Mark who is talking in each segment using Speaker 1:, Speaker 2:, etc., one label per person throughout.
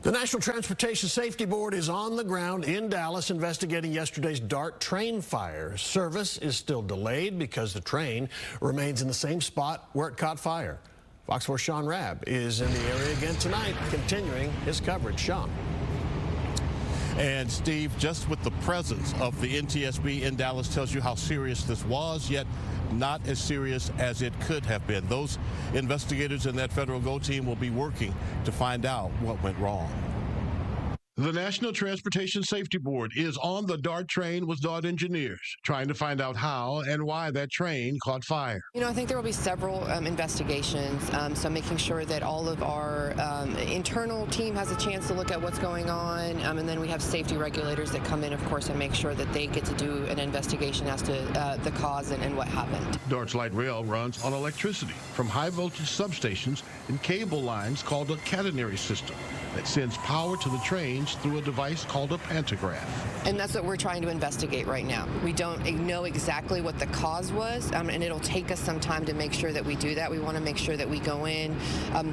Speaker 1: The National Transportation Safety Board is on the ground in Dallas investigating yesterday's DART train fire. Service is still delayed because the train remains in the same spot where it caught fire. Fox 4's Sean Rabb is in the area again tonight, continuing his coverage. Sean.
Speaker 2: And Steve, just with the presence of the NTSB in Dallas tells you how serious this was, yet not as serious as it could have been. Those investigators in that federal GO team will be working to find out what went wrong.
Speaker 3: The National Transportation Safety Board is on the DART train with DART engineers, trying to find out how and why that train caught fire.
Speaker 4: I think there will be several investigations, so making sure that all of our internal team has a chance to look at what's going on, and then we have safety regulators that come in, of course, and make sure that they get to do an investigation as to the cause and what happened.
Speaker 3: DART's light rail runs on electricity from high-voltage substations and cable lines called a catenary system that sends power to the trains through a device called a pantograph.
Speaker 4: And that's what we're trying to investigate right now. We don't know exactly what the cause was, and it'll take us some time to make sure that we do that. We want to make sure that we go in,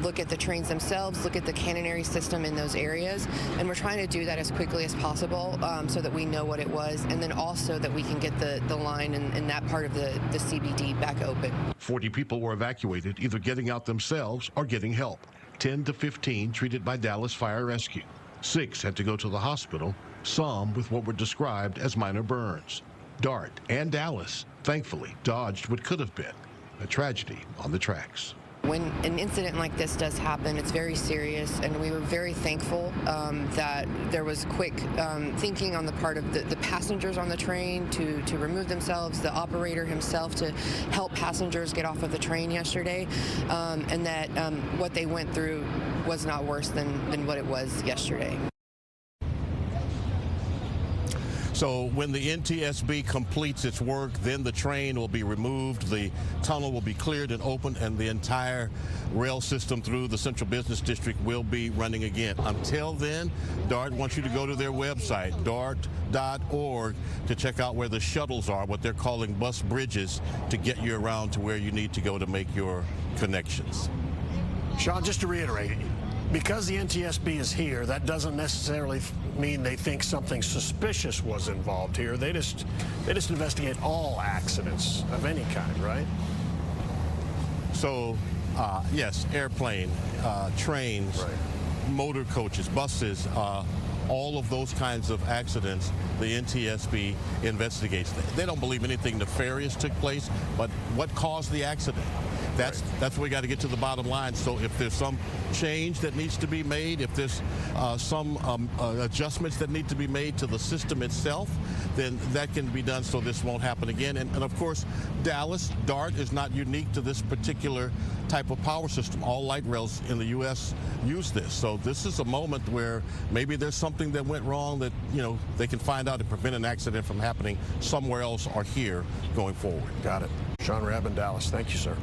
Speaker 4: look at the trains themselves, look at the catenary system in those areas, and we're trying to do that as quickly as possible so that we know what it was, and then also that we can get the line and that part of the CBD back open.
Speaker 3: 40 people were evacuated, either getting out themselves or getting help. 10 to 15 treated by Dallas Fire Rescue. 6 had to go to the hospital, some with what were described as minor burns. DART and Dallas, thankfully, dodged what could have been a tragedy on the tracks.
Speaker 4: When an incident like this does happen, it's very serious, and we were very thankful that there was quick thinking on the part of the passengers on the train to remove themselves, the operator himself to help passengers get off of the train yesterday, and that what they went through was not worse than what it was yesterday.
Speaker 2: So when the NTSB completes its work, then the train will be removed, the tunnel will be cleared and opened, and the entire rail system through the Central Business District will be running again. Until then, DART wants you to go to their website, dart.org, to check out where the shuttles are, what they're calling bus bridges, to get you around to where you need to go to make your connections.
Speaker 1: Sean, just to reiterate, because the NTSB is here, that doesn't necessarily mean they think something suspicious was involved here. They just investigate all accidents of any kind, right?
Speaker 2: So, yes, airplane, trains, right, motor coaches, buses, all of those kinds of accidents, the NTSB investigates. They don't believe anything nefarious took place, but what caused the accident? That's what we got to get to the bottom line. So if there's some change that needs to be made, if there's some adjustments that need to be made to the system itself, then that can be done so this won't happen again. And of course, Dallas, DART is not unique to this particular type of power system. All light rails in the U.S. use this. So this is a moment where maybe there's something that went wrong that, they can find out and prevent an accident from happening somewhere else or here going forward.
Speaker 1: Got it. Sean Rabb in Dallas. Thank you, sir.